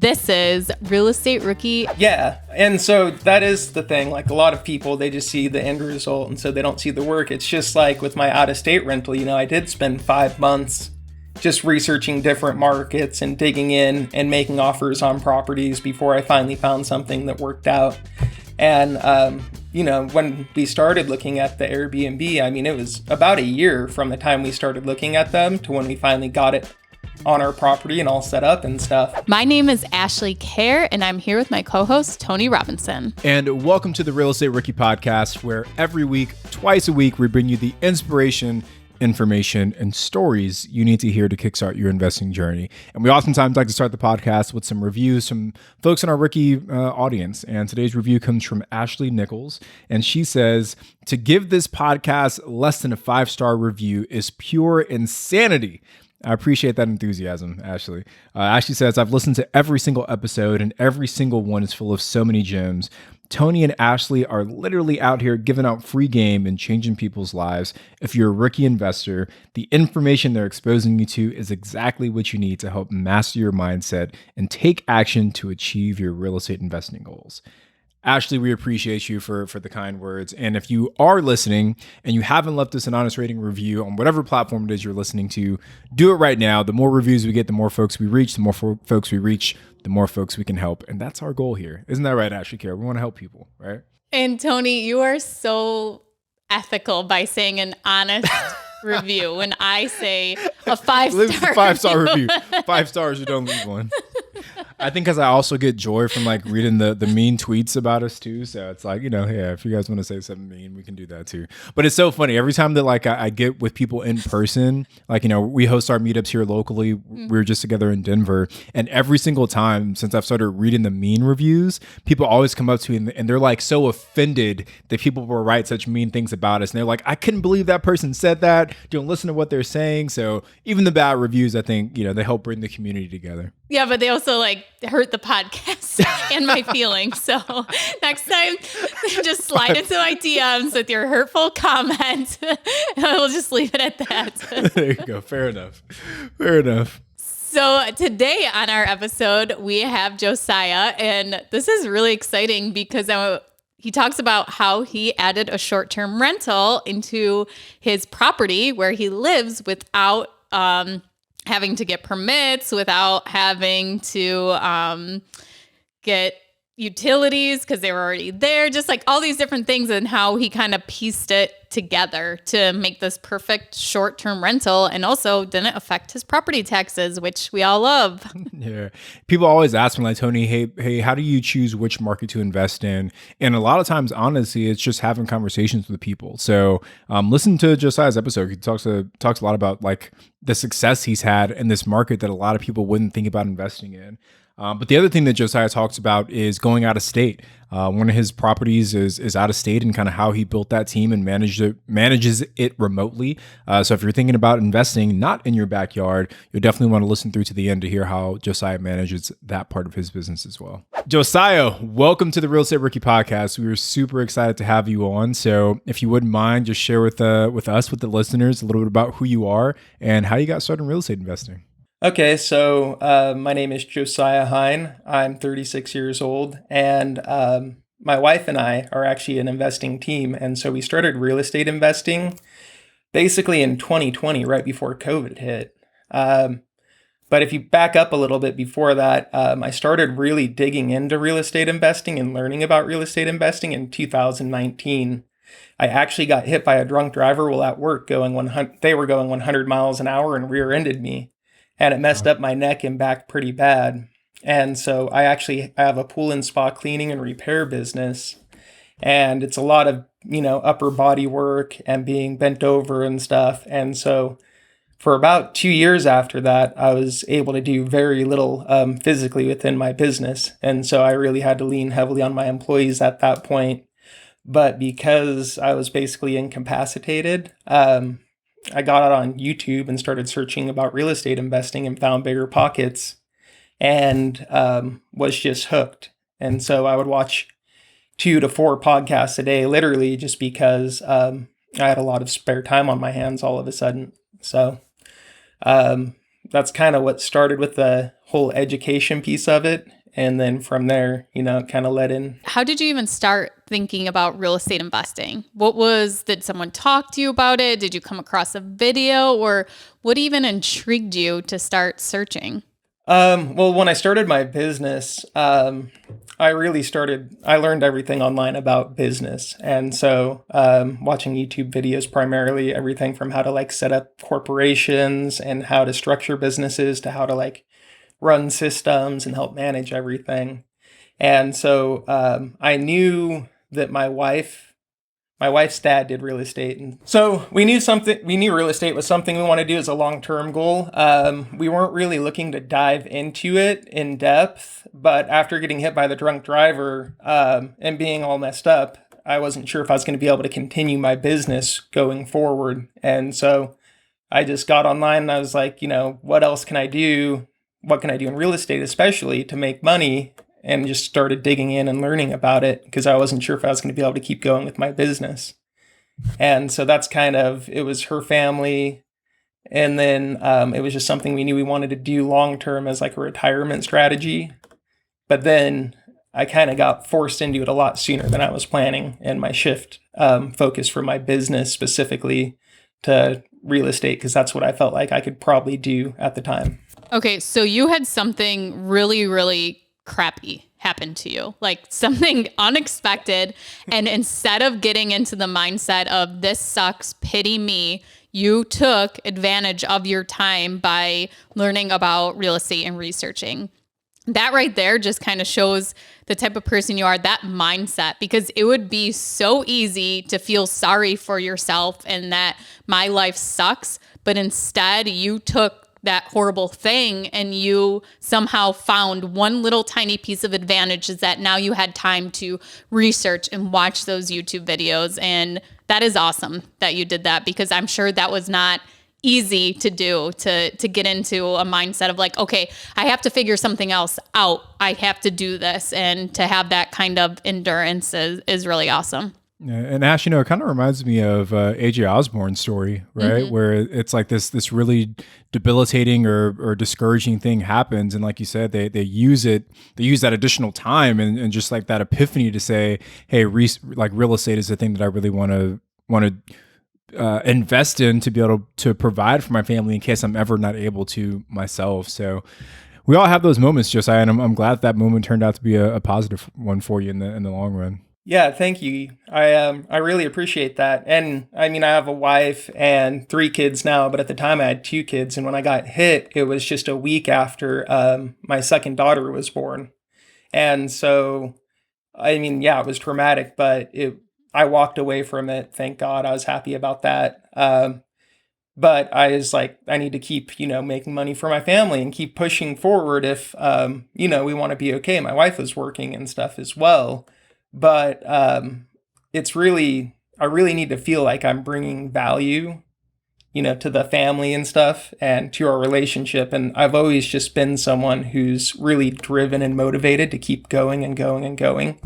This is Real Estate Rookie. Yeah, and so that is the thing. Like a lot of people, they just see the end result, and so they don't see the work. It's just like with my out-of-state rental, I did spend 5 months just researching different markets and digging in and making offers on properties before I finally found something that worked out. And, when we started looking at the Airbnb, it was about a year from the time we started looking at them to when we finally got it on our property and all set up and stuff. My name is Ashley Kerr, and I'm here with my co-host, Tony Robinson. And welcome to the Real Estate Rookie Podcast, where every week, twice a week, we bring you the inspiration, information, and stories you need to hear to kickstart your investing journey. And we oftentimes like to start the podcast with some reviews from folks in our rookie audience. And today's review comes from Ashley Nichols. And she says, to give this podcast less than a 5-star review is pure insanity. I appreciate that enthusiasm, Ashley. Ashley says, I've listened to every single episode and every single one is full of so many gems. Tony and Ashley are literally out here giving out free game and changing people's lives. If you're a rookie investor, the information they're exposing you to is exactly what you need to help master your mindset and take action to achieve your real estate investing goals. Ashley, we appreciate you for the kind words. And if you are listening and you haven't left us an honest rating review on whatever platform it is you're listening to, do it right now. The more reviews we get, the more folks we reach. The more folks we reach, the more folks we can help. And that's our goal here. Isn't that right, Ashley Kerr? We want to help people, right? And Tony, you are so ethical by saying an honest review when I say a 5-star 5-star review. 5 stars, you don't leave one. I think because I also get joy from like reading the mean tweets about us too. So it's like, yeah, if you guys want to say something mean, we can do that too. But it's so funny. Every time that like I get with people in person, like, we host our meetups here locally. We were just together in Denver. And every single time since I've started reading the mean reviews, people always come up to me and they're like so offended that people will write such mean things about us. And they're like, I couldn't believe that person said that. Don't listen to what they're saying. So even the bad reviews, I think, they help bring the community together. Yeah, but they also like hurt the podcast and my feelings. So next time, just slide into my DMs with your hurtful comment. We'll just leave it at that. There you go. Fair enough. Fair enough. So today on our episode, we have Josiah, and this is really exciting because he talks about how he added a short-term rental into his property where he lives without having to get permits, without having to get utilities because they were already there, just like all these different things, and how he kind of pieced it together to make this perfect short-term rental and also didn't affect his property taxes, which we all love. Yeah. People always ask me like, Tony, hey, how do you choose which market to invest in? And a lot of times, honestly, it's just having conversations with people. So listen to Josiah's episode. He talks a lot about like the success he's had in this market that a lot of people wouldn't think about investing in. But the other thing that Josiah talks about is going out of state. One of his properties is out of state, and kind of how he built that team and manages it remotely. So if you're thinking about investing not in your backyard, you'll definitely want to listen through to the end to hear how Josiah manages that part of his business as well. Josiah, welcome to the Real Estate Rookie Podcast. We were super excited to have you on. So if you wouldn't mind, just share with us, with the listeners, a little bit about who you are and how you got started in real estate investing. Okay, so my name is Josiah Hein. I'm 36 years old, and my wife and I are actually an investing team. And so we started real estate investing basically in 2020, right before COVID hit. But if you back up a little bit before that, I started really digging into real estate investing and learning about real estate investing in 2019. I actually got hit by a drunk driver while at work they were going 100 miles an hour and rear-ended me. And it messed up my neck and back pretty bad. And so I have a pool and spa cleaning and repair business. And it's a lot of, upper body work and being bent over and stuff. And so for about 2 years after that, I was able to do very little physically within my business. And so I really had to lean heavily on my employees at that point. But because I was basically incapacitated, I got out on YouTube and started searching about real estate investing and found Bigger Pockets and was just hooked. And so I would watch 2 to 4 podcasts a day, literally just because I had a lot of spare time on my hands all of a sudden. So that's kind of what started with the whole education piece of it. And then from there, it kind of led in. How did you even start thinking about real estate investing? Did someone talk to you about it? Did you come across a video, or what even intrigued you to start searching? Well, when I started my business, I learned everything online about business. And so, watching YouTube videos, primarily everything from how to like set up corporations and how to structure businesses to how to like run systems and help manage everything. And so, I knew that my wife's dad did real estate. And so we knew real estate was something we want to do as a long-term goal. We weren't really looking to dive into it in depth, but after getting hit by the drunk driver, and being all messed up, I wasn't sure if I was going to be able to continue my business going forward. And so I just got online and I was like, what else can I do? What can I do in real estate, especially to make money? And just started digging in and learning about it because I wasn't sure if I was going to be able to keep going with my business. And so that's it was her family. And then it was just something we knew we wanted to do long-term as like a retirement strategy. But then I kind of got forced into it a lot sooner than I was planning. And my shift focused from my business specifically to real estate because that's what I felt like I could probably do at the time. Okay, so you had something really, really crappy happen to you, like something unexpected. And instead of getting into the mindset of this sucks, pity me, you took advantage of your time by learning about real estate and researching. That right there just kind of shows the type of person you are, that mindset, because it would be so easy to feel sorry for yourself and that my life sucks. But instead you took that horrible thing and you somehow found one little tiny piece of advantage, is that now you had time to research and watch those YouTube videos. And that is awesome that you did that, because I'm sure that was not easy to do, to get into a mindset of like, okay, I have to figure something else out. I have to do this. And to have that kind of endurance is really awesome. Yeah, and Ash, it kind of reminds me of AJ Osborne's story, right? Mm-hmm. Where it's like this really debilitating or discouraging thing happens, and like you said, they use that additional time and just like that epiphany to say, hey, like real estate is the thing that I really want to invest in to be able to provide for my family in case I'm ever not able to myself. So we all have those moments, Josiah, and I'm glad that moment turned out to be a positive one for you in the long run. Yeah, thank you. I really appreciate that. And I mean, I have a wife and 3 kids now, but at the time I had 2 kids. And when I got hit, it was just a week after my second daughter was born. And so, I mean, yeah, it was traumatic, but I walked away from it. Thank God. I was happy about that. But I was like, I need to keep, making money for my family and keep pushing forward if, we want to be okay. My wife was working and stuff as well. But I really need to feel like I'm bringing value, to the family and stuff and to our relationship. And I've always just been someone who's really driven and motivated to keep going and going and going.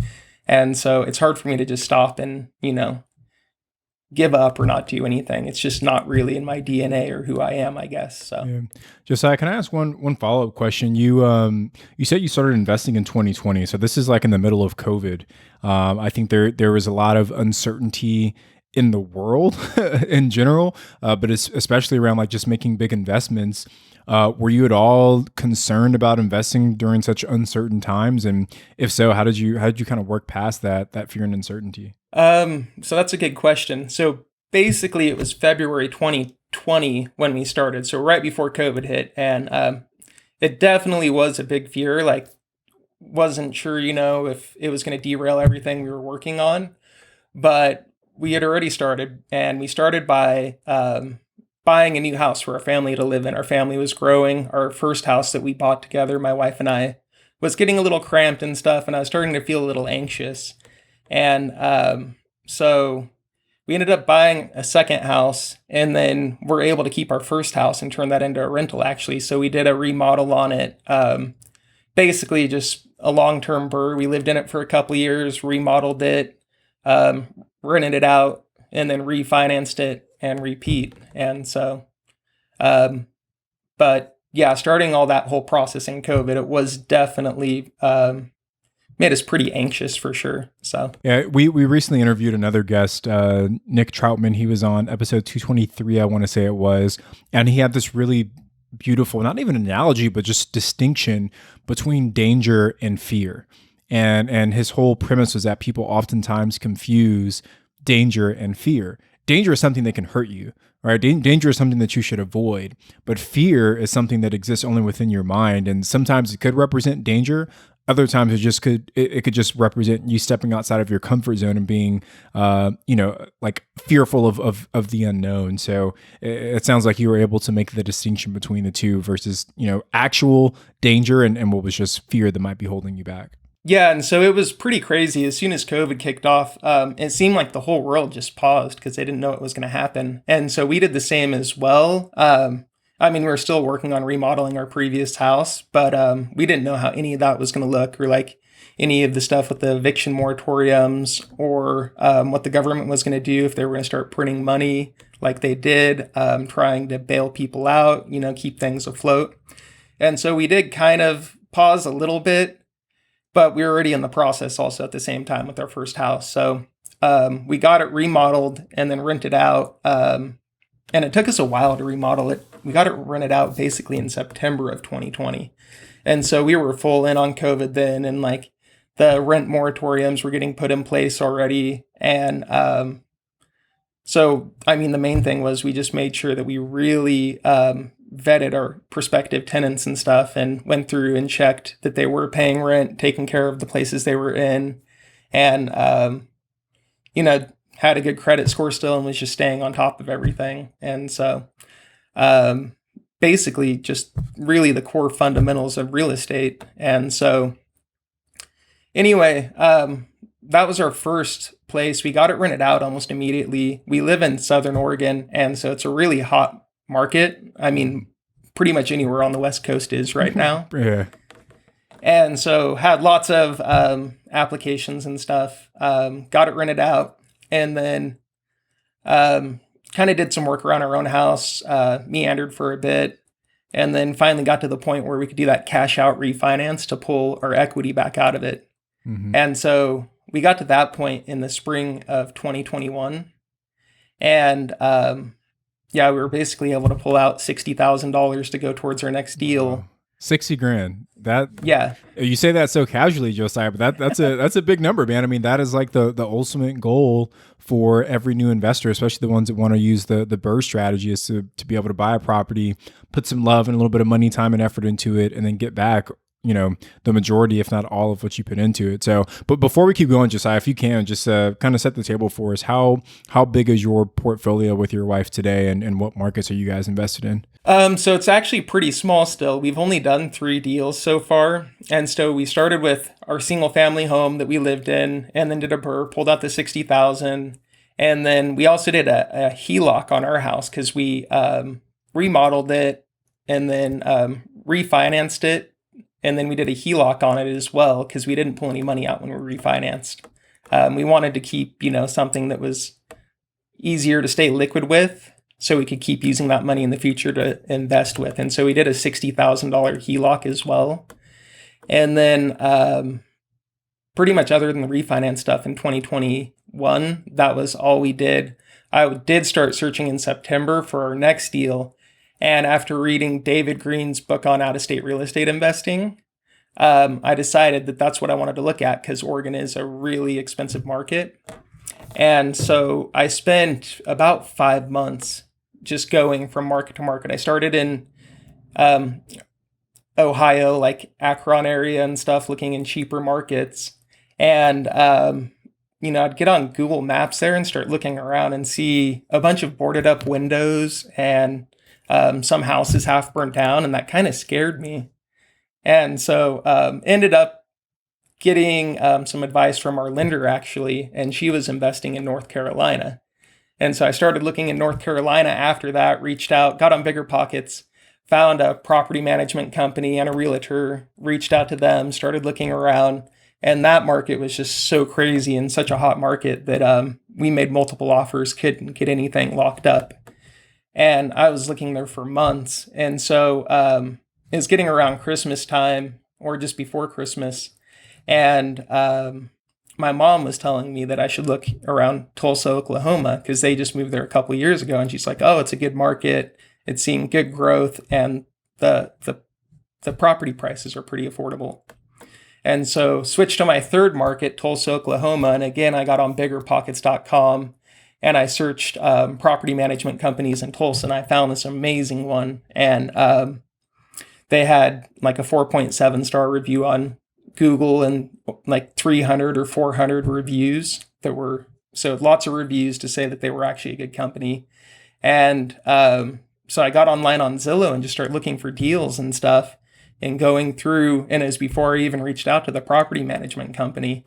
And so it's hard for me to just stop and, give up or not do anything. It's just not really in my DNA or who I am, I guess. So, yeah. Josiah, can I ask one follow-up question? You said you started investing in 2020, so this is like in the middle of COVID. I think there was a lot of uncertainty in the world in general, but it's especially around like just making big investments. Were you at all concerned about investing during such uncertain times? And if so, how did you kind of work past that fear and uncertainty? So that's a good question. So basically it was February 2020 when we started. So right before COVID hit. And it definitely was a big fear. Like, wasn't sure, if it was going to derail everything we were working on. But we had already started, and we started by buying a new house for our family to live in. Our family was growing. Our first house that we bought together, my wife and I, was getting a little cramped and stuff, and I was starting to feel a little anxious. And so we ended up buying a second house, and then we're able to keep our first house and turn that into a rental, actually. So we did a remodel on it, basically just a long-term burr. We lived in it for a couple of years, remodeled it, rented it out, and then refinanced it and repeat. And so, but yeah, starting all that whole process in COVID, it was definitely made us pretty anxious for sure. So Yeah, we recently interviewed another guest, Nick Troutman. He was on episode 223, I want to say it was, and he had this really beautiful, not even analogy, but just distinction between danger and fear. And his whole premise was that people oftentimes confuse danger and fear. Danger is something that can hurt you, right? Danger is something that you should avoid, but fear is something that exists only within your mind. And sometimes it could represent danger. Other times it could just represent you stepping outside of your comfort zone and being, like fearful of the unknown. So it sounds like you were able to make the distinction between the two versus, actual danger and what was just fear that might be holding you back. yeah, and so it was pretty crazy. As soon as COVID kicked off, it seemed like the whole world just paused because they didn't know it was going to happen. And so we did the same as well. We were still working on remodeling our previous house, but we didn't know how any of that was going to look, or like any of the stuff with the eviction moratoriums, or what the government was going to do if they were going to start printing money like they did, trying to bail people out, keep things afloat. And so we did kind of pause a little bit, but we were already in the process also at the same time with our first house. So we got it remodeled and then rented out. And it took us a while to remodel it. We got it rented out basically in September of 2020. And so we were full in on COVID then, and like the rent moratoriums were getting put in place already. And the main thing was we just made sure that we really vetted our prospective tenants and stuff, and went through and checked that they were paying rent, taking care of the places they were in, and, had a good credit score still, and was just staying on top of everything. And so basically just really the core fundamentals of real estate. And so anyway, that was our first place. We got it rented out almost immediately. We live in Southern Oregon, and so it's a really hot market. Pretty much anywhere on the West Coast is right now. Yeah. And so had lots of applications and stuff. Got it rented out, and then kind of did some work around our own house, meandered for a bit, and then finally got to the point where we could do that cash out refinance to pull our equity back out of it. Mm-hmm. And so we got to that point in the spring of 2021. And we were basically able to pull out $60,000 to go towards our next deal. Wow. $60,000. That, yeah. You say that so casually, Josiah, but that's a big number, man. That is like the ultimate goal for every new investor, especially the ones that want to use the BRRRR strategy, is to be able to buy a property, put some love and a little bit of money, time, and effort into it, and then get back the majority, if not all, of what you put into it. So, but before we keep going, Josiah, if you can, just kind of set the table for us. How big is your portfolio with your wife today, and what markets are you guys invested in? So it's actually pretty small still. We've only done 3 deals so far. And so we started with our single family home that we lived in, and then did a BRRRR, pulled out the $60,000. And then we also did a HELOC on our house because we remodeled it and then refinanced it. And then we did a HELOC on it as well because we didn't pull any money out when we refinanced. We wanted to keep, something that was easier to stay liquid with, so we could keep using that money in the future to invest with. And so we did a $60,000 HELOC as well. And then pretty much other than the refinance stuff in 2021, that was all we did. I did start searching in September for our next deal. And after reading David Greene's book on out-of-state real estate investing, I decided that that's what I wanted to look at because Oregon is a really expensive market. And so I spent about 5 months just going from market to market. I started in Ohio, like Akron area and stuff, looking in cheaper markets. And, I'd get on Google Maps there and start looking around and see a bunch of boarded up windows and some houses half burnt down, and that kind of scared me. And so ended up getting some advice from our lender, actually, and she was investing in North Carolina. And so I started looking in North Carolina after that, reached out, got on BiggerPockets, found a property management company and a realtor, reached out to them, started looking around, and that market was just so crazy and such a hot market that we made multiple offers, couldn't get anything locked up. and I was looking there for months. And so it was getting around Christmas time or just before Christmas. And my mom was telling me that I should look around Tulsa, Oklahoma, because they just moved there a couple of years ago. And she's like, oh, it's a good market. It's seeing good growth, and the property prices are pretty affordable. And so switched to my third market, Tulsa, Oklahoma. And again, I got on biggerpockets.com and I searched property management companies in Tulsa, and I found this amazing one. And they had like a 4.7 star review on Google and like 300 or 400 reviews that were, so lots of reviews to say that they were actually a good company. And so I got online on Zillow and just started looking for deals and stuff and going through, and it was before I even reached out to the property management company.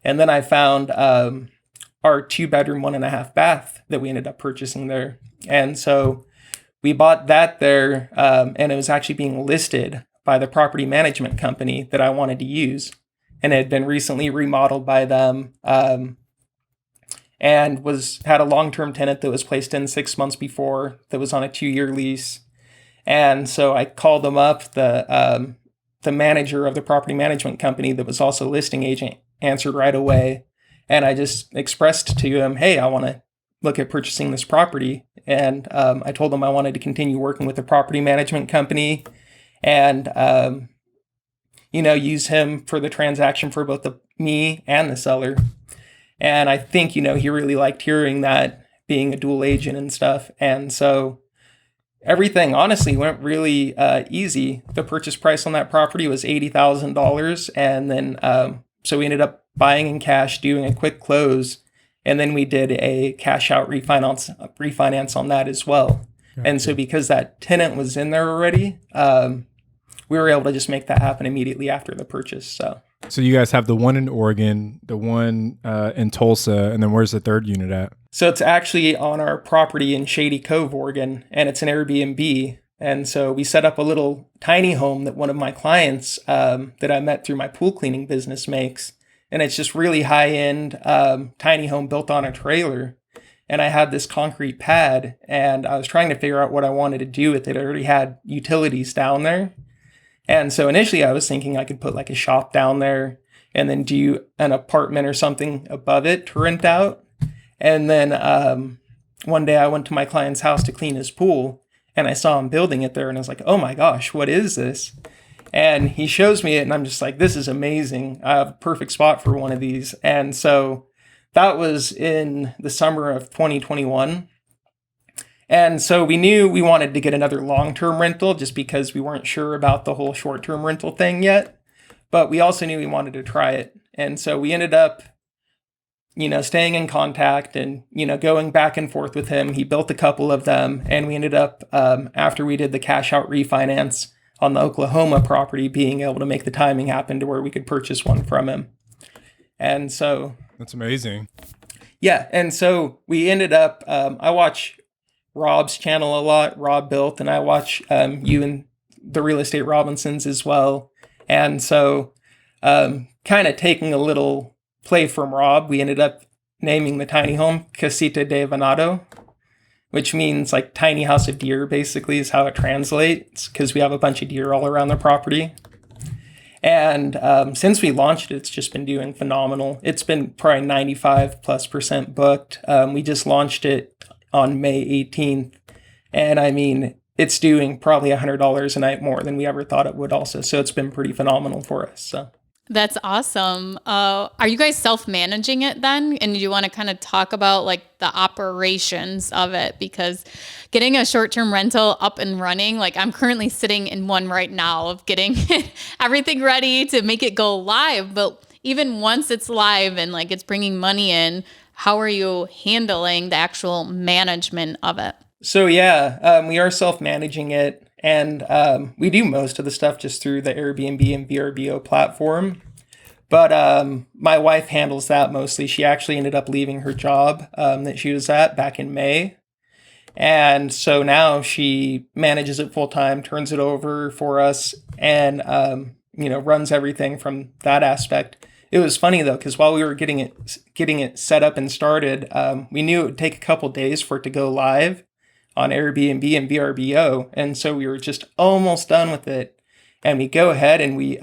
And then I found our 2-bedroom, 1.5 bath that we ended up purchasing there. And so we bought that there, and it was actually being listed by the property management company that I wanted to use. And it had been recently remodeled by them, and had a long-term tenant that was placed in 6 months before that was on a 2-year lease. And so I called them up. The manager of the property management company that was also a listing agent answered right away. And I just expressed to him, hey, I want to look at purchasing this property. And I told him I wanted to continue working with the property management company and, use him for the transaction for both me and the seller. And I think, he really liked hearing that, being a dual agent and stuff. And so everything honestly went really easy. The purchase price on that property was $80,000. And then, so we ended up buying in cash, doing a quick close. And then we did a cash out refinance on that as well. Okay. And so because that tenant was in there already, we were able to just make that happen immediately after the purchase. So you guys have the one in Oregon, the one in Tulsa, and then where's the third unit at? So it's actually on our property in Shady Cove, Oregon, and it's an Airbnb. And so we set up a little tiny home that one of my clients that I met through my pool cleaning business makes. And it's just really high-end tiny home built on a trailer. And I had this concrete pad, and I was trying to figure out what I wanted to do with it. I already had utilities down there. And so initially I was thinking I could put like a shop down there and then do an apartment or something above it to rent out. And then one day I went to my client's house to clean his pool, and I saw him building it there, and I was like, oh my gosh, what is this? And he shows me it, and I'm just like, this is amazing. I have a perfect spot for one of these. And so that was in the summer of 2021. And so we knew we wanted to get another long-term rental just because we weren't sure about the whole short-term rental thing yet. But we also knew we wanted to try it. And so we ended up, staying in contact and, going back and forth with him. He built a couple of them. And we ended up, after we did the cash out refinance on the Oklahoma property, being able to make the timing happen to where we could purchase one from him. And so... That's amazing. Yeah. And so we ended up, I watch Rob's channel a lot, Rob Built, and I watch you and the Real Estate Robinsons as well. And so kind of taking a little play from Rob, we ended up naming the tiny home Casita de Venado, which means like tiny house of deer, basically is how it translates, because we have a bunch of deer all around the property. And since we launched it, it's just been doing phenomenal. It's been probably 95+% booked. We just launched it on May 18th. And I mean, it's doing probably $100 a night more than we ever thought it would also. So it's been pretty phenomenal for us. So that's awesome. Are you guys self-managing it then? And do you want to kind of talk about like the operations of it? Because getting a short-term rental up and running, like I'm currently sitting in one right now of getting everything ready to make it go live. But even once it's live and like it's bringing money in, how are you handling the actual management of it? So yeah, we are self-managing it. And we do most of the stuff just through the Airbnb and VRBO platform. But my wife handles that mostly. She actually ended up leaving her job that she was at back in May. And so now she manages it full time, turns it over for us, and runs everything from that aspect. It was funny though, because while we were getting it set up and started, we knew it would take a couple days for it to go live. on Airbnb and VRBO. And so we were just almost done with it. And we go ahead and we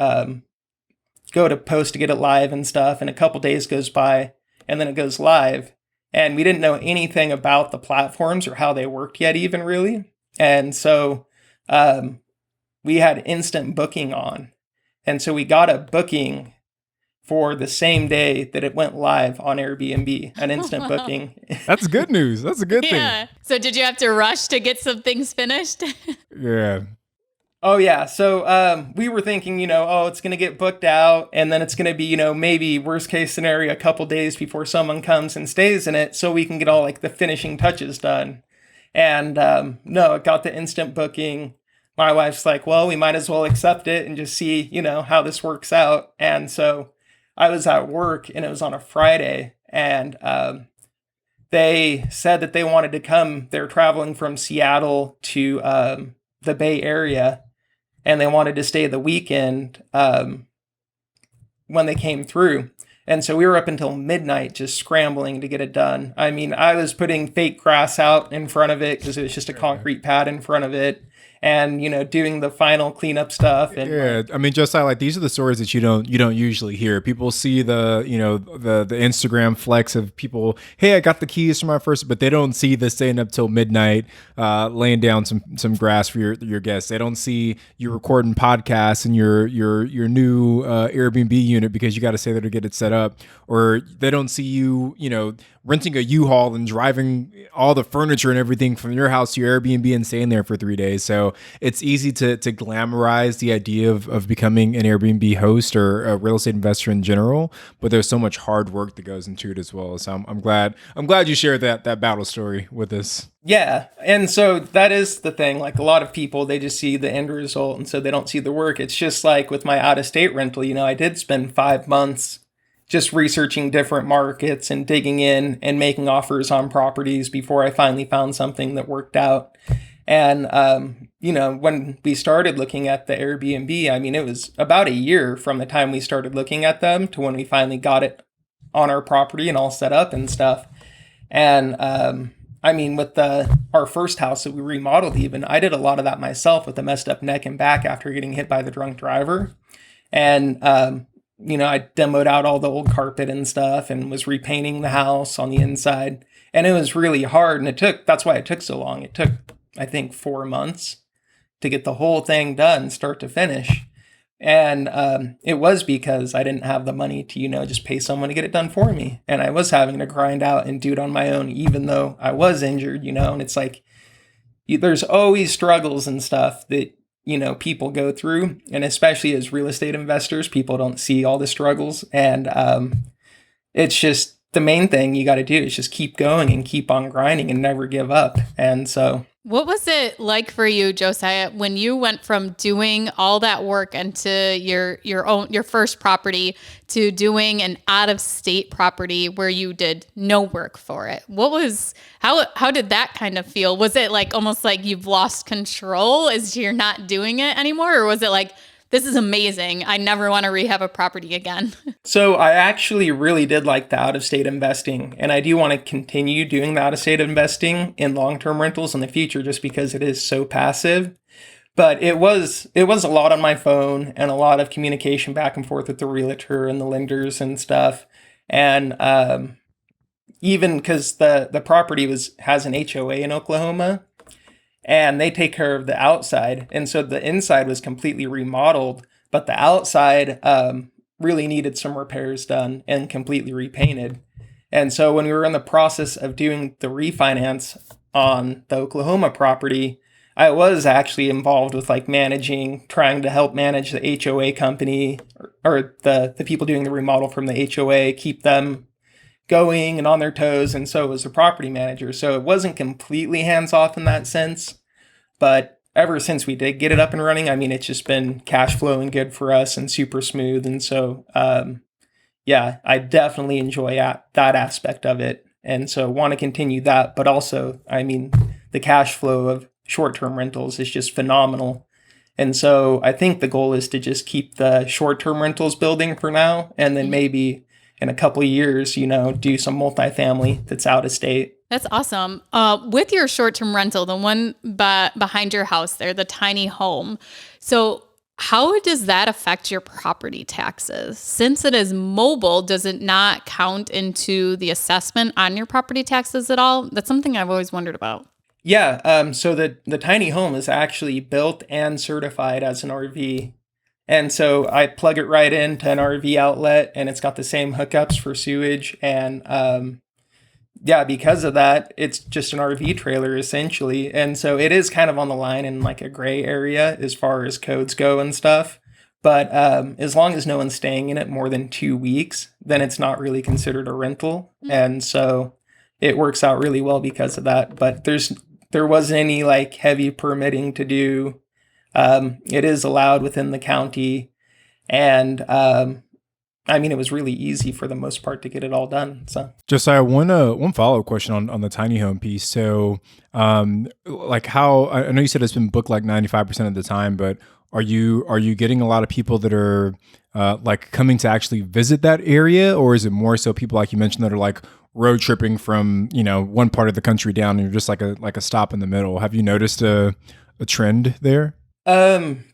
go to post to get it live and stuff. And a couple days goes by and then it goes live. And we didn't know anything about the platforms or how they worked yet, even really. And so we had instant booking on. And so we got a booking for the same day that it went live on Airbnb, an instant booking. That's good news. That's a good thing. So did you have to rush to get some things finished? Yeah. Oh, yeah. So we were thinking, it's going to get booked out and then it's going to be, maybe worst case scenario, a couple days before someone comes and stays in it so we can get all like the finishing touches done. And no, it got the instant booking. My wife's like, well, we might as well accept it and just see, how this works out. And so I was at work and it was on a Friday and they said that they wanted to come. They're traveling from Seattle to the Bay Area and they wanted to stay the weekend when they came through. And so we were up until midnight just scrambling to get it done. I mean, I was putting fake grass out in front of it because it was just a concrete pad in front of it. And, doing the final cleanup stuff. And yeah, I mean, Josiah, like these are the stories that you don't usually hear. People see the Instagram flex of people, hey, I got the keys for my first, but they don't see the staying up till midnight, laying down some grass for your guests. They don't see you recording podcasts in your new Airbnb unit because you got to stay there to get it set up, or they don't see you, renting a U-Haul and driving all the furniture and everything from your house to your Airbnb and staying there for 3 days. So it's easy to glamorize the idea of becoming an Airbnb host or a real estate investor in general, but there's so much hard work that goes into it as well. So I'm glad you shared that battle story with us. Yeah. And so that is the thing. Like a lot of people, they just see the end result and so they don't see the work. It's just like with my out-of-state rental, I did spend 5 months just researching different markets and digging in and making offers on properties before I finally found something that worked out. And, when we started looking at the Airbnb, I mean, it was about a year from the time we started looking at them to when we finally got it on our property and all set up and stuff. And, with our first house that we remodeled even, I did a lot of that myself with a messed up neck and back after getting hit by the drunk driver. And, I demoed out all the old carpet and stuff and was repainting the house on the inside. And it was really hard. And that's why it took so long. It took, I think, 4 months to get the whole thing done, start to finish. And it was because I didn't have the money to, just pay someone to get it done for me. And I was having to grind out and do it on my own, even though I was injured, and it's like, there's always struggles and stuff that, people go through. And especially as real estate investors, people don't see all the struggles. And it's just the main thing you got to do is just keep going and keep on grinding and never give up. And so what was it like for you, Josiah, when you went from doing all that work into your first property to doing an out-of-state property where you did no work for it? How did that kind of feel? Was it like almost like you've lost control as you're not doing it anymore? Or was it like, this is amazing, I never want to rehab a property again? So I actually really did like the out-of-state investing, and I do want to continue doing the out-of-state investing in long-term rentals in the future just because it is so passive. But it was a lot on my phone and a lot of communication back and forth with the realtor and the lenders and stuff. And even because the property has an HOA in Oklahoma, and they take care of the outside. And so the inside was completely remodeled, but the outside really needed some repairs done and completely repainted. And so when we were in the process of doing the refinance on the Oklahoma property, I was actually involved with trying to help manage the HOA company or the people doing the remodel from the HOA, keep them going and on their toes. And so was the property manager. So it wasn't completely hands off in that sense. But ever since we did get it up and running, it's just been cash flowing good for us and super smooth. And so, I definitely enjoy that aspect of it. And so want to continue that. But also, the cash flow of short-term rentals is just phenomenal. And so I think the goal is to just keep the short-term rentals building for now. And then maybe in a couple of years, do some multifamily that's out of state. That's awesome. With your short-term rental, the one behind your house there, the tiny home. So how does that affect your property taxes? Since it is mobile, does it not count into the assessment on your property taxes at all? That's something I've always wondered about. Yeah, so the tiny home is actually built and certified as an RV. And so I plug it right into an RV outlet, and it's got the same hookups for sewage. And yeah, because of that, it's just an RV trailer essentially. And so it is kind of on the line in like a gray area as far as codes go and stuff. But as long as no one's staying in it more than 2 weeks, then it's not really considered a rental. And so it works out really well because of that. But there wasn't any like heavy permitting to do. It is allowed within the county. And I mean, it was really easy for the most part to get it all done. So, Josiah, one follow-up question on the tiny home piece. So, like how I know you said it's been booked like 95% of the time, but are you getting a lot of people that are like coming to actually visit that area, or is it more so people like you mentioned that are like road tripping from one part of the country down, and you're just like a stop in the middle? Have you noticed a trend there?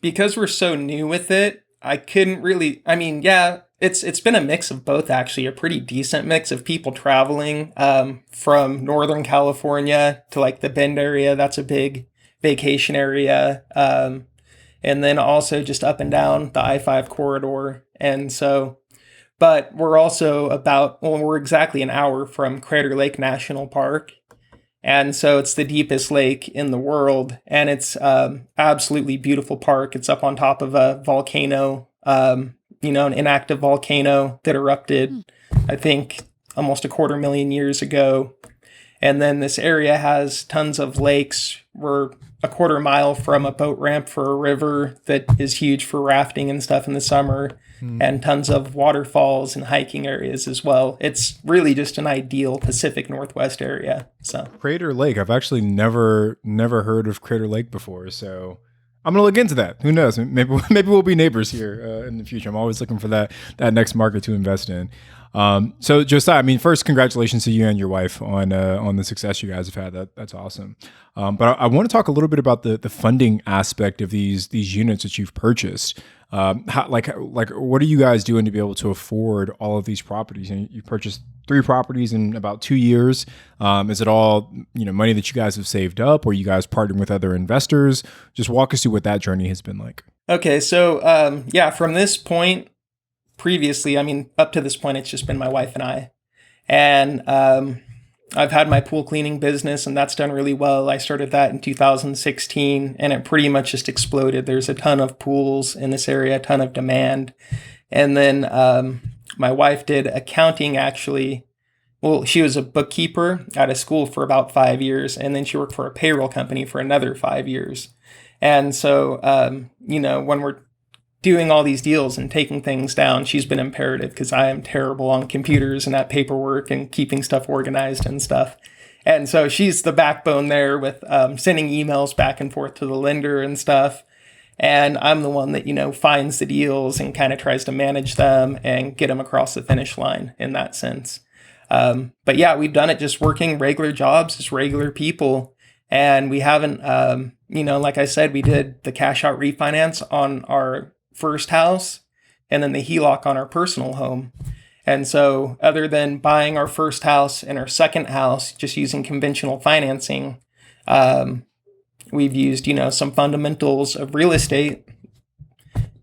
Because we're so new with it, I couldn't really. I mean, yeah. It's been a mix of both, actually, a pretty decent mix of people traveling from Northern California to like the Bend area. That's a big vacation area. And then also just up and down the I-5 corridor. And so, but we're also we're exactly an hour from Crater Lake National Park. And so it's the deepest lake in the world. And it's absolutely beautiful park. It's up on top of a volcano. An inactive volcano that erupted, I think, almost 250,000 years ago. And then this area has tons of lakes. We're a quarter mile from a boat ramp for a river that is huge for rafting and stuff in the summer, and tons of waterfalls and hiking areas as well. It's really just an ideal Pacific Northwest area. So Crater Lake, I've actually never heard of Crater Lake before, so I'm gonna look into that. Who knows? Maybe we'll be neighbors here in the future. I'm always looking for that next market to invest in. So Josiah, I mean, first, congratulations to you and your wife on the success you guys have had. That's awesome. But I want to talk a little bit about the funding aspect of these units that you've purchased. How, like what are you guys doing to be able to afford all of these properties? And you purchased 3 properties in about 2 years. Is it all money that you guys have saved up, or you guys partnered with other investors? Just walk us through what that journey has been like. Okay, so yeah, from this point, previously, I mean, up to this point, it's just been my wife and I. And I've had my pool cleaning business, and that's done really well. I started that in 2016, and it pretty much just exploded. There's a ton of pools in this area, a ton of demand. And then my wife did accounting, actually. Well, she was a bookkeeper out of school for about 5 years, and then she worked for a payroll company for another 5 years. And so, when we're doing all these deals and taking things down, she's been imperative, because I am terrible on computers and at paperwork and keeping stuff organized and stuff. And so she's the backbone there with sending emails back and forth to the lender and stuff. And I'm the one that, finds the deals and kind of tries to manage them and get them across the finish line in that sense. But yeah, we've done it just working regular jobs as regular people. And we haven't, like I said, we did the cash out refinance on our first house and then the HELOC on our personal home. And so other than buying our first house and our second house, just using conventional financing, we've used, some fundamentals of real estate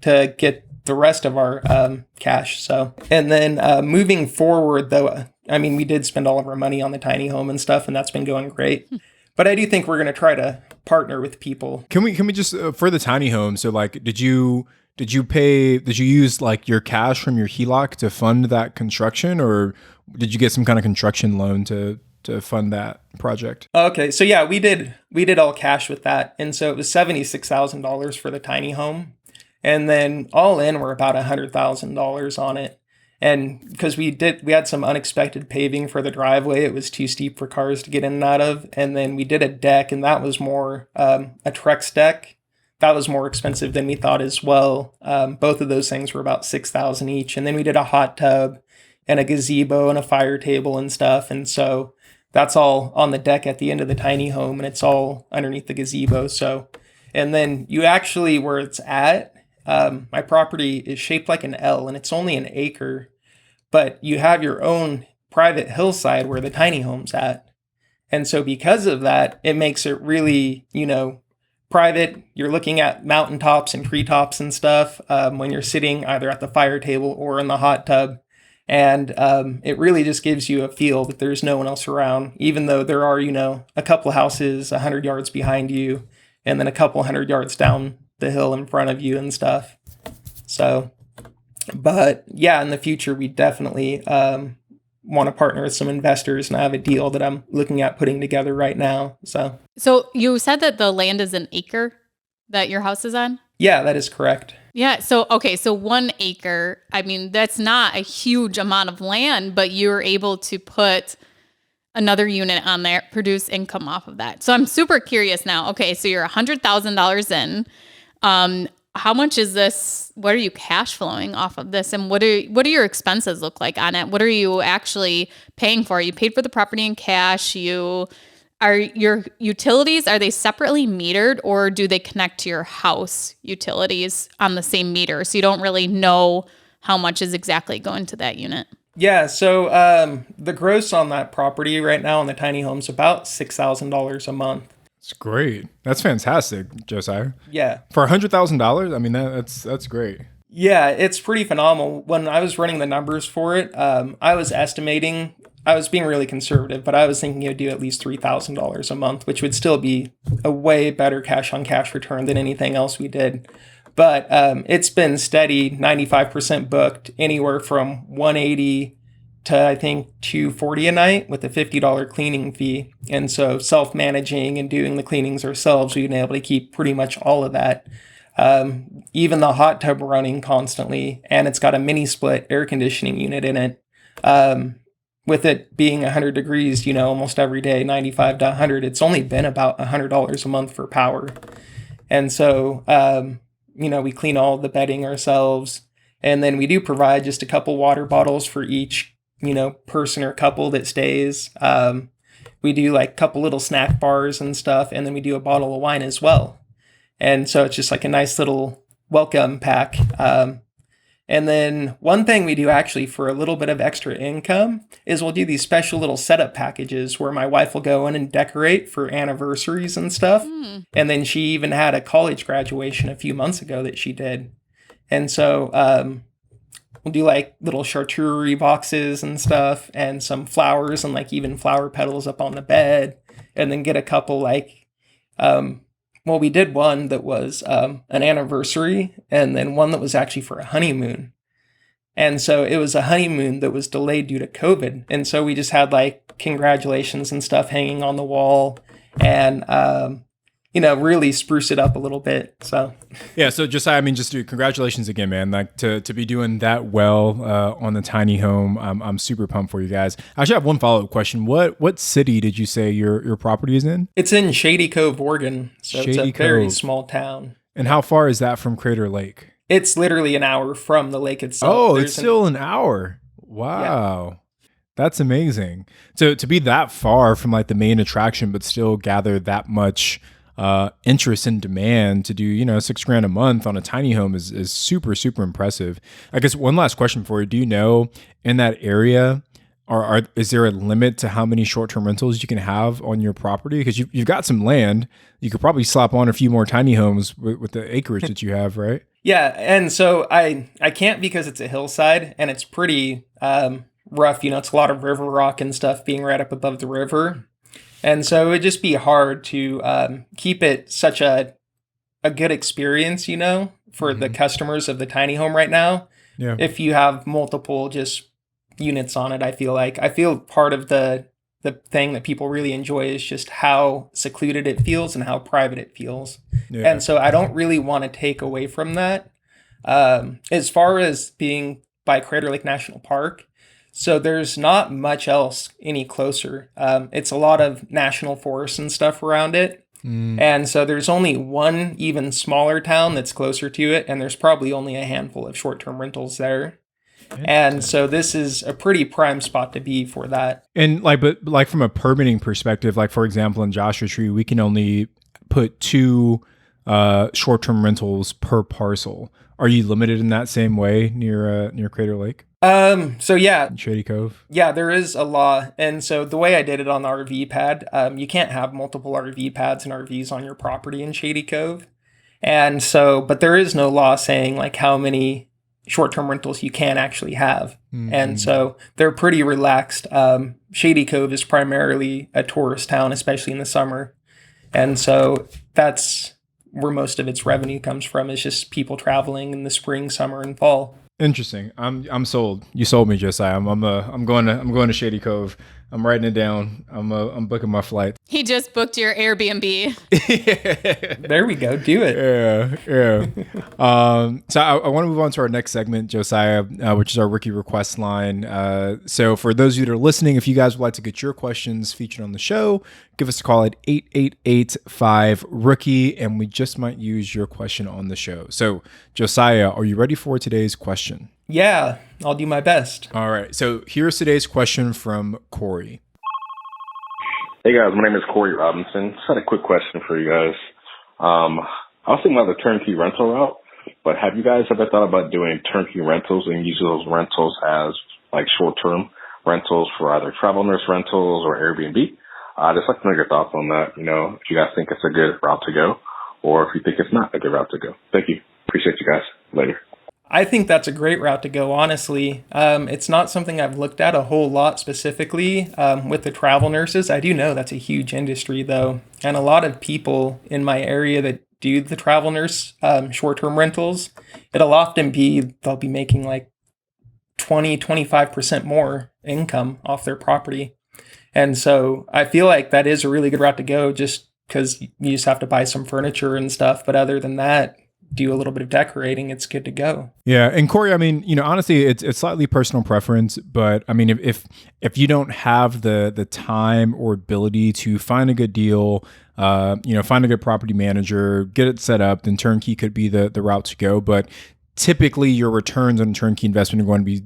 to get the rest of our cash. So, and then moving forward, though, I mean, we did spend all of our money on the tiny home and stuff, and that's been going great. But I do think we're going to try to partner with people. Can we just for the tiny home? So, like, did you use like your cash from your HELOC to fund that construction, or did you get some kind of construction loan to fund that project? Okay, so yeah, we did all cash with that, and so it was $76,000 for the tiny home, and then all in we're about $100,000 on it. And because we had some unexpected paving for the driveway, it was too steep for cars to get in and out of. And then we did a deck, and that was more a Trex deck. That was more expensive than we thought as well. Both of those things were about $6,000 each. And then we did a hot tub and a gazebo and a fire table and stuff. And so that's all on the deck at the end of the tiny home, and it's all underneath the gazebo. So, and then you actually, where it's at, my property is shaped like an L, and it's only an acre, but you have your own private hillside where the tiny home's at. And so because of that, it makes it really, private. You're looking at mountaintops and treetops and stuff when you're sitting either at the fire table or in the hot tub. And it really just gives you a feel that there's no one else around, even though there are, a couple houses 100 yards behind you and then a couple 100 yards down the hill in front of you and stuff. So, but yeah, in the future, we definitely want to partner with some investors, and I have a deal that I'm looking at putting together right now. So you said that the land is an acre that your house is on? Yeah, that is correct. Yeah. So 1 acre, I mean, that's not a huge amount of land, but you're able to put another unit on there, produce income off of that. So I'm super curious now. Okay. So you're $100,000 in. How much is this? What are you cash flowing off of this? And what do your expenses look like on it? What are you actually paying for? You paid for the property in cash. Are your utilities, are they separately metered, or do they connect to your house utilities on the same meter? So you don't really know how much is exactly going to that unit. Yeah. So the gross on that property right now on the tiny home is about $6,000 a month. It's great. That's fantastic, Josiah. Yeah. For $100,000, I mean, that's great. Yeah, it's pretty phenomenal. When I was running the numbers for it, I was estimating, I was being really conservative, but I was thinking it would do at least $3,000 a month, which would still be a way better cash on cash return than anything else we did. But it's been steady, 95% booked, anywhere from 180 to I think $240 a night with a $50 cleaning fee. And so self-managing and doing the cleanings ourselves, we've been able to keep pretty much all of that. Even the hot tub running constantly, and it's got a mini split air conditioning unit in it. With it being 100 degrees, almost every day, 95 to 100, it's only been about $100 a month for power. And so, we clean all the bedding ourselves. And then we do provide just a couple water bottles for each, person or couple that stays. We do like a couple little snack bars and stuff. And then we do a bottle of wine as well. And so it's just like a nice little welcome pack. And then one thing we do actually for a little bit of extra income is we'll do these special little setup packages where my wife will go in and decorate for anniversaries and stuff. And then she even had a college graduation a few months ago that she did. And so we'll do like little charcuterie boxes and stuff and some flowers and like even flower petals up on the bed. And then get a couple like, we did one that was an anniversary and then one that was actually for a honeymoon. And so it was a honeymoon that was delayed due to COVID. And so we just had like congratulations and stuff hanging on the wall and, really spruce it up a little bit. So, yeah. So Josiah, I mean, just congratulations again, man. Like to be doing that well on the tiny home. I'm super pumped for you guys. I actually have one follow-up question. What city did you say your property is in? It's in Shady Cove, Oregon. So Shady it's a Cove. very small town. And how far is that from Crater Lake? It's literally an hour from the lake itself. Oh, it's still an hour. Wow. Yeah. That's amazing. So to be that far from like the main attraction, but still gather that much interest and demand to do, $6,000 a month on a tiny home is super, super impressive. I guess one last question for you. Do you know in that area, is there a limit to how many short-term rentals you can have on your property? Because you've got some land. You could probably slap on a few more tiny homes with the acreage that you have, right? Yeah. And so I can't because it's a hillside and it's pretty rough. It's a lot of river rock and stuff being right up above the river. And so it would just be hard to keep it such a good experience, for the customers of the tiny home right now. Yeah. If you have multiple just units on it, I feel part of the thing that people really enjoy is just how secluded it feels and how private it feels. Yeah. And so I don't really want to take away from that. As far as being by Crater Lake National Park, so there's not much else any closer. It's a lot of national forests and stuff around it. And so there's only one even smaller town that's closer to it. And there's probably only a handful of short-term rentals there. And so this is a pretty prime spot to be for that. And but from a permitting perspective, like for example, in Joshua Tree, we can only put 2 short-term rentals per parcel. Are you limited in that same way near Crater Lake? So yeah, Shady Cove. Yeah, there is a law. And so the way I did it on the RV pad, you can't have multiple RV pads and RVs on your property in Shady Cove. And so, but there is no law saying like how many short-term rentals you can actually have. Mm-hmm. And so they're pretty relaxed. Shady Cove is primarily a tourist town, especially in the summer. And so that's where most of its revenue comes from, is just people traveling in the spring, summer, and fall. Interesting. I'm sold. You sold me, Josiah. I'm going to Shady Cove. I'm writing it down. I'm booking my flight. He just booked your Airbnb. There we go. Do it. Yeah. So I want to move on to our next segment, Josiah, which is our rookie request line. So for those of you that are listening, if you guys would like to get your questions featured on the show, give us a call at 888-5-ROOKIE, and we just might use your question on the show. So Josiah, are you ready for today's question? Yeah, I'll do my best. All right. So here's today's question from Corey. Hey guys, my name is Corey Robinson. Just had a quick question for you guys. I was thinking about the turnkey rental route, but have you guys ever thought about doing turnkey rentals and using those rentals as like short-term rentals for either travel nurse rentals or Airbnb? I'd just like to know your thoughts on that. You know, if you guys think it's a good route to go, or if you think it's not a good route to go. Thank you. Appreciate you guys. Later. I think that's a great route to go, honestly. It's not something I've looked at a whole lot specifically with the travel nurses. I do know that's a huge industry, though. And a lot of people in my area that do the travel nurse short-term rentals, it'll often be, they'll be making like 25% more income off their property. And so I feel like that is a really good route to go, just because you just have to buy some furniture and stuff. But other than that, do a little bit of decorating, it's good to go. Yeah. And Corey, I mean, you know, honestly, it's slightly personal preference, but I mean, if you don't have the time or ability to find a good deal, find a good property manager, get it set up, then turnkey could be the route to go. But typically your returns on turnkey investment are going to be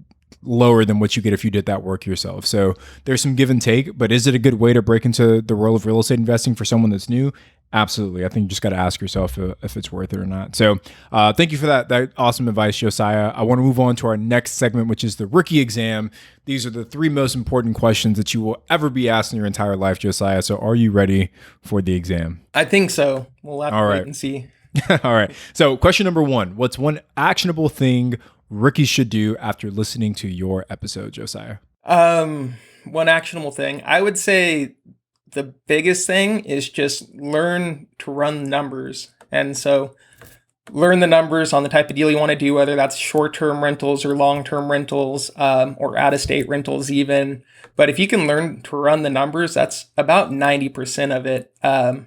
lower than what you get if you did that work yourself. So there's some give and take, but is it a good way to break into the world of real estate investing for someone that's new? Absolutely. I think you just got to ask yourself if it's worth it or not. So thank you for that awesome advice, Josiah. I want to move on to our next segment, which is the rookie exam. These are the 3 most important questions that you will ever be asked in your entire life, Josiah. So are you ready for the exam? I think so. We'll have to wait and see. All right. So question number 1, what's one actionable thing rookies should do after listening to your episode, Josiah? One actionable thing, I would say the biggest thing is just learn to run numbers. And so learn the numbers on the type of deal you want to do, whether that's short-term rentals or long-term rentals, or out-of-state rentals even. But if you can learn to run the numbers, that's about 90% of it. I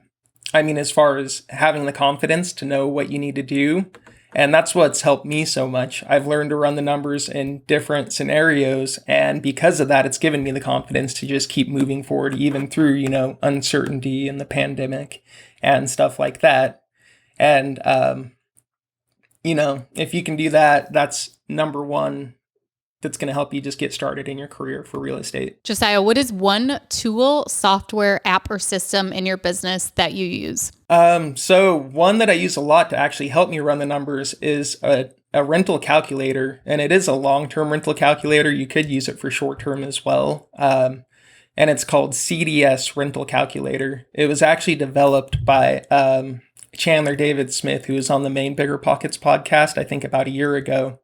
mean, as far as having the confidence to know what you need to do. And that's what's helped me so much. I've learned to run the numbers in different scenarios. And because of that, it's given me the confidence to just keep moving forward, even through, uncertainty and the pandemic and stuff like that. And, if you can do that, that's number 1 that's going to help you just get started in your career for real estate. Josiah, what is one tool, software, app, or system in your business that you use? So one that I use a lot to actually help me run the numbers is a rental calculator, and it is a long-term rental calculator. You could use it for short-term as well. And it's called CDS Rental Calculator. It was actually developed by Chandler David Smith, who was on the main Bigger Pockets podcast, I think about a year ago.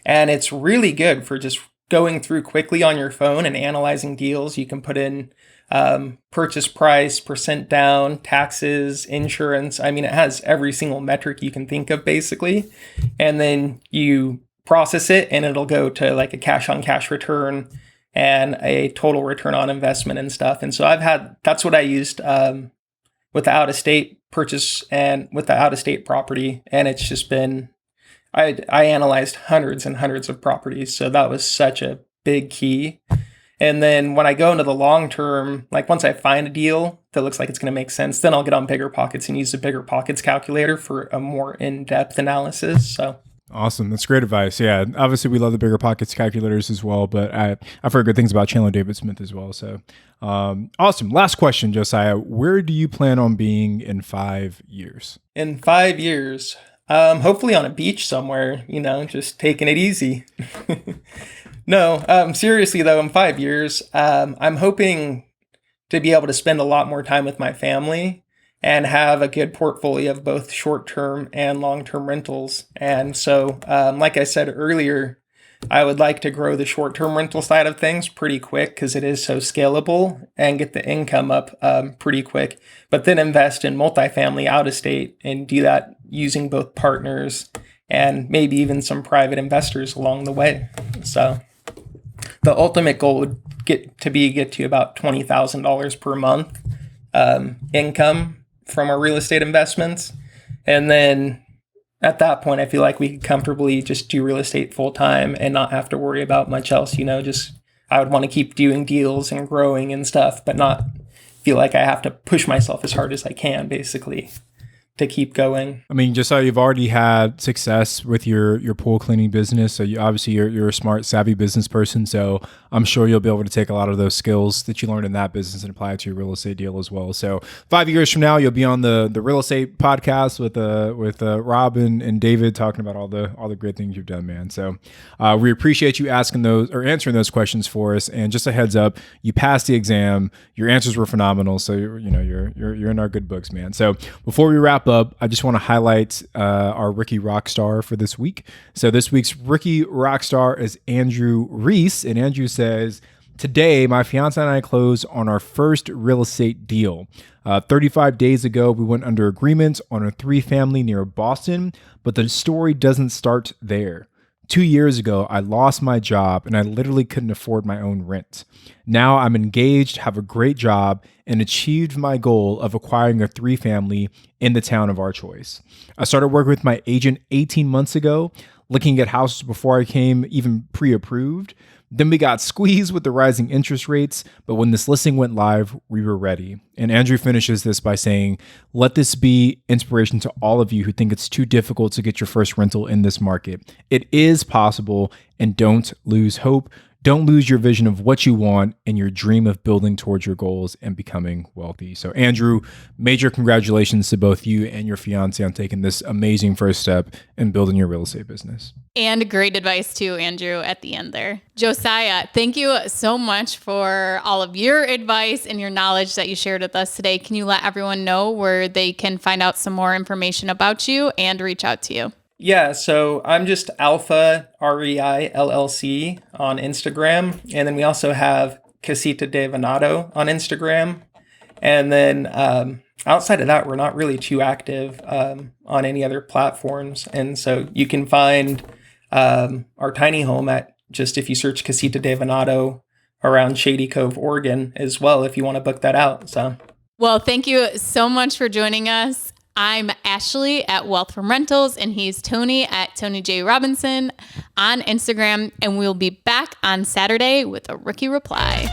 And it's really good for just going through quickly on your phone and analyzing deals. You can put in purchase price, percent down, taxes, insurance. I mean, it has every single metric you can think of, basically. And then you process it and it'll go to like a cash on cash return and a total return on investment and stuff. And so that's what I used with the out-of-state purchase and with the out-of-state property. And it's just been, I analyzed hundreds and hundreds of properties. So that was such a big key. And then when I go into the long term, like once I find a deal that looks like it's going to make sense, then I'll get on Bigger Pockets and use the Bigger Pockets calculator for a more in-depth analysis. So Awesome. That's great advice. Yeah. Obviously, we love the Bigger Pockets calculators as well, but I've heard good things about Chandler David Smith as well. So awesome. Last question, Josiah. Where do you plan on being in 5 years? In 5 years, hopefully on a beach somewhere, just taking it easy. No, seriously though, in 5 years, I'm hoping to be able to spend a lot more time with my family and have a good portfolio of both short-term and long-term rentals. And so, like I said earlier, I would like to grow the short-term rental side of things pretty quick because it is so scalable, and get the income up pretty quick, but then invest in multifamily out of state and do that using both partners and maybe even some private investors along the way. So the ultimate goal would get to about $20,000 per month income from our real estate investments. And then at that point, I feel like we could comfortably just do real estate full time and not have to worry about much else. I would want to keep doing deals and growing and stuff, but not feel like I have to push myself as hard as I can, basically, to keep going. I mean, just so you've already had success with your pool cleaning business. So you're a smart, savvy business person. So I'm sure you'll be able to take a lot of those skills that you learned in that business and apply it to your real estate deal as well. So 5 years from now, you'll be on the real estate podcast with Rob and David talking about all the great things you've done, man. So we appreciate you asking those or answering those questions for us. And just a heads up, you passed the exam. Your answers were phenomenal. So you're in our good books, man. So before we wrap up, I just want to highlight our Rookie Rockstar for this week. So this week's Rookie Rockstar is Andrew Reese, and Andrew says, "Today, my fiance and I closed on our first real estate deal. 35 days ago, we went under agreement on a 3-family near Boston, but the story doesn't start there. 2 years ago, I lost my job and I literally couldn't afford my own rent. Now I'm engaged, have a great job, and achieved my goal of acquiring a 3-family in the town of our choice. I started working with my agent 18 months ago, looking at houses before I came even pre-approved. Then we got squeezed with the rising interest rates, but when this listing went live, we were ready." And Andrew finishes this by saying, "Let this be inspiration to all of you who think it's too difficult to get your first rental in this market. It is possible, and don't lose hope. Don't lose your vision of what you want and your dream of building towards your goals and becoming wealthy." So Andrew, major congratulations to both you and your fiance on taking this amazing first step in building your real estate business. And great advice too, Andrew, at the end there. Josiah, thank you so much for all of your advice and your knowledge that you shared with us today. Can you let everyone know where they can find out some more information about you and reach out to you? Yeah, so I'm just Alpha REI LLC on Instagram, and then we also have Casita de Venado on Instagram. And then outside of that, we're not really too active on any other platforms. And so you can find our tiny home at just, if you search Casita de Venado around Shady Cove, Oregon as well, if you want to book that out. So, well, thank you so much for joining us. I'm Ashley at Wealth from Rentals, and he's Tony at Tony J. Robinson on Instagram. And we'll be back on Saturday with a Rookie Reply.